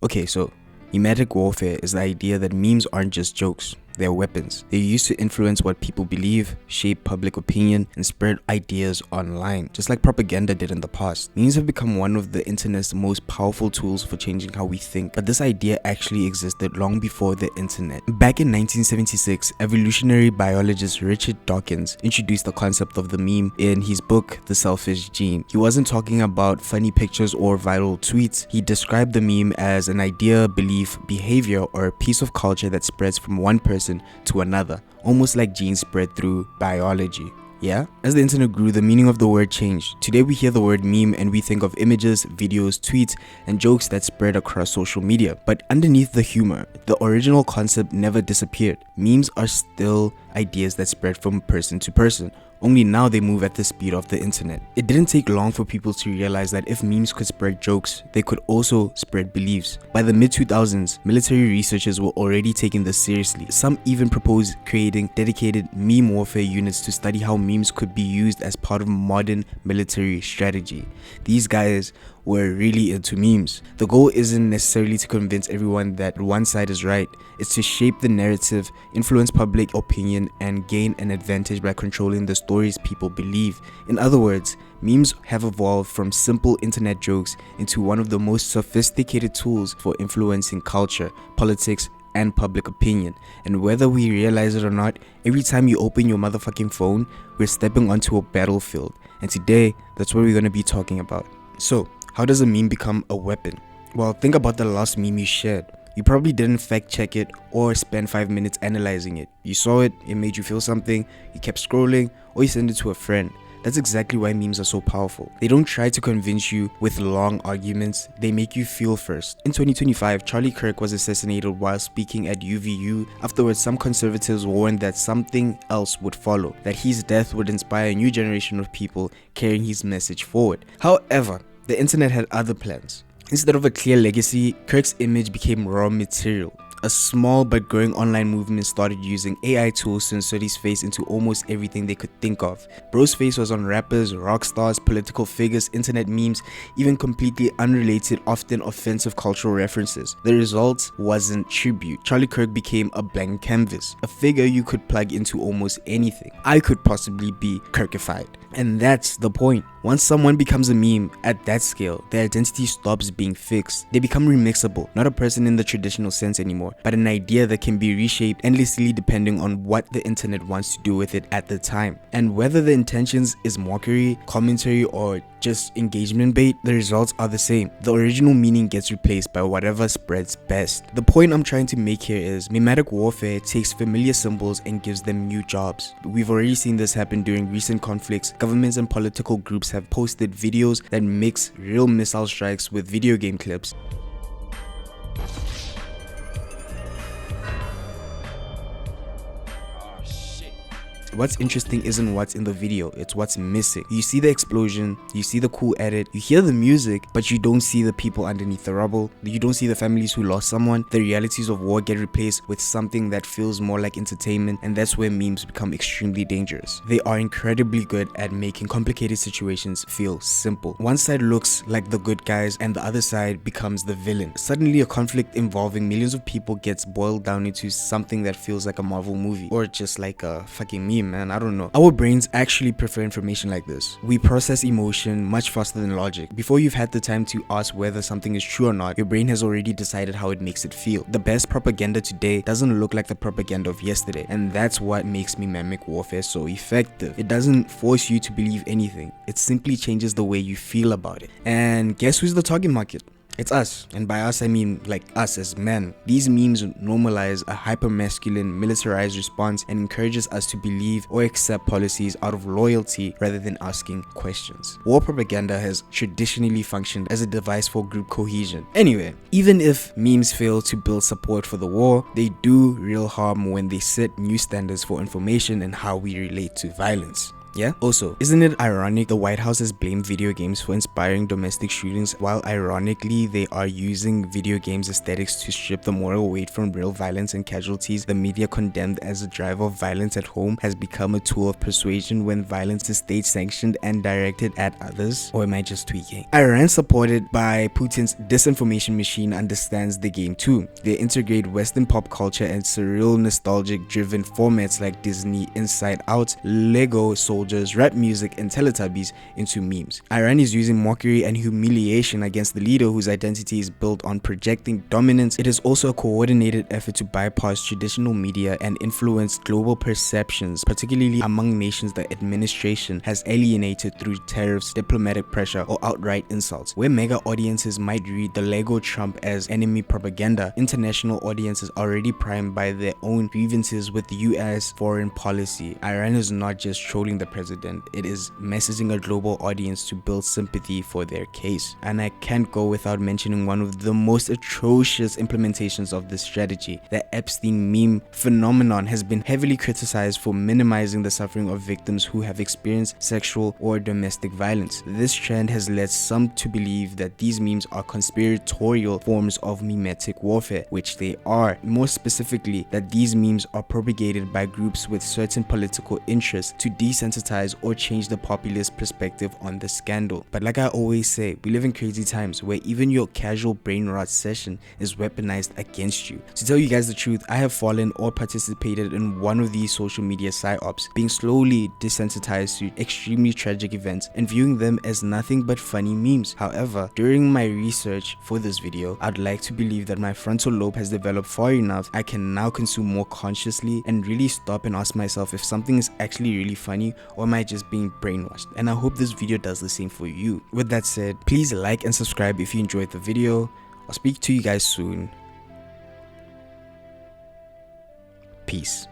Okay, so memetic warfare is the idea that memes aren't just jokes, they're weapons. They're used to influence what people believe, shape public opinion, and spread ideas online, just like propaganda did in the past. Memes have become one of the internet's most powerful tools for changing how we think, but this idea actually existed long before the internet. Back in 1976, evolutionary biologist Richard Dawkins introduced the concept of the meme in his book, The Selfish Gene. He wasn't talking about funny pictures or viral tweets. He described the meme as an idea, belief, behavior, or a piece of culture that spreads from one person to another, almost like genes spread through biology. Yeah? As the internet grew, the meaning of the word changed. Today we hear the word meme and we think of images, videos, tweets, and jokes that spread across social media. But underneath the humor, the original concept never disappeared. Memes are still ideas that spread from person to person. Only now they move at the speed of the internet. It didn't take long for people to realize that if memes could spread jokes, they could also spread beliefs. By the mid-2000s, military researchers were already taking this seriously. Some even proposed creating dedicated meme warfare units to study how memes could be used as part of modern military strategy. These guys were really into memes. The goal isn't necessarily to convince everyone that one side is right. It's to shape the narrative, influence public opinion, and gain an advantage by controlling the stories people believe. In other words, memes have evolved from simple internet jokes into one of the most sophisticated tools for influencing culture, politics, and public opinion. And whether we realize it or not, every time you open your motherfucking phone, we're stepping onto a battlefield. And today, that's what we're going to be talking about. So, how does a meme become a weapon? Well, think about the last meme you shared. You probably didn't fact check it or spend 5 minutes analyzing it. You saw it, it made you feel something, you kept scrolling, or you sent it to a friend. That's exactly why memes are so powerful. They don't try to convince you with long arguments, they make you feel first. In 2025, Charlie Kirk was assassinated while speaking at UVU. Afterwards, some conservatives warned that something else would follow, that his death would inspire a new generation of people carrying his message forward. However, the internet had other plans. Instead of a clear legacy, Kirk's image became raw material. A small but growing online movement started using AI tools to insert his face into almost everything they could think of. Bro's face was on rappers, rock stars, political figures, internet memes, even completely unrelated, often offensive cultural references. The result wasn't tribute. Charlie Kirk became a blank canvas, a figure you could plug into almost anything. I could possibly be Kirkified. And that's the point. Once someone becomes a meme at that scale, their identity stops being fixed. They become remixable, not a person in the traditional sense anymore, but an idea that can be reshaped endlessly depending on what the internet wants to do with it at the time. And whether the intentions is mockery, commentary, or just engagement bait, the results are the same. The original meaning gets replaced by whatever spreads best. The point I'm trying to make here is memetic warfare takes familiar symbols and gives them new jobs. We've already seen this happen during recent conflicts. Governments and political groups have posted videos that mix real missile strikes with video game clips. What's interesting isn't what's in the video, it's what's missing. You see the explosion, you see the cool edit, you hear the music, but you don't see the people underneath the rubble. You don't see the families who lost someone. The realities of war get replaced with something that feels more like entertainment, and that's where memes become extremely dangerous. They are incredibly good at making complicated situations feel simple. One side looks like the good guys and the other side becomes the villain. Suddenly a conflict involving millions of people gets boiled down into something that feels like a Marvel movie, or just like a fucking meme. Man, I don't know. Our brains actually prefer information like this. We process emotion much faster than logic. Before you've had the time to ask whether something is true or not, your brain has already decided how it makes it feel. The best propaganda today doesn't look like the propaganda of yesterday, and that's what makes memetic warfare so effective. It doesn't force you to believe anything. It simply changes the way you feel about it. And guess who's the target market? It's us, and by us I mean like us as men. These memes normalize a hyper-masculine, militarized response and encourages us to believe or accept policies out of loyalty rather than asking questions. War propaganda has traditionally functioned as a device for group cohesion. Anyway, even if memes fail to build support for the war, they do real harm when they set new standards for information and how we relate to violence. Yeah? Also, isn't it ironic the White House has blamed video games for inspiring domestic shootings, while ironically they are using video games aesthetics to strip the moral weight from real violence and casualties? The media condemned as a driver of violence at home has become a tool of persuasion when violence is state sanctioned and directed at others? Or am I just tweaking? Iran, supported by Putin's disinformation machine, understands the game too. They integrate Western pop culture and surreal nostalgic driven formats like Disney, Inside Out, Lego Soldiers, rap music, and Teletubbies into memes. Iran is using mockery and humiliation against the leader whose identity is built on projecting dominance. It is also a coordinated effort to bypass traditional media and influence global perceptions, particularly among nations the administration has alienated through tariffs, diplomatic pressure, or outright insults. Where mega audiences might read the Lego Trump as enemy propaganda, international audiences are already primed by their own grievances with the US foreign policy. Iran is not just trolling the president, it is messaging a global audience to build sympathy for their case. And I can't go without mentioning one of the most atrocious implementations of this strategy. The Epstein meme phenomenon has been heavily criticized for minimizing the suffering of victims who have experienced sexual or domestic violence. This trend has led some to believe that these memes are conspiratorial forms of memetic warfare, which they are. More specifically, that these memes are propagated by groups with certain political interests to desensitize or change the populace perspective on the scandal. But like I always say, we live in crazy times where even your casual brain rot session is weaponized against you. To tell you guys the truth, I have fallen or participated in one of these social media psyops, being slowly desensitized to extremely tragic events and viewing them as nothing but funny memes. However, during my research for this video, I'd like to believe that my frontal lobe has developed far enough I can now consume more consciously and really stop and ask myself if something is actually really funny or am I just being brainwashed. And I hope this video does the same for you. With that said, please like and subscribe if you enjoyed the video. I'll speak to you guys soon. Peace.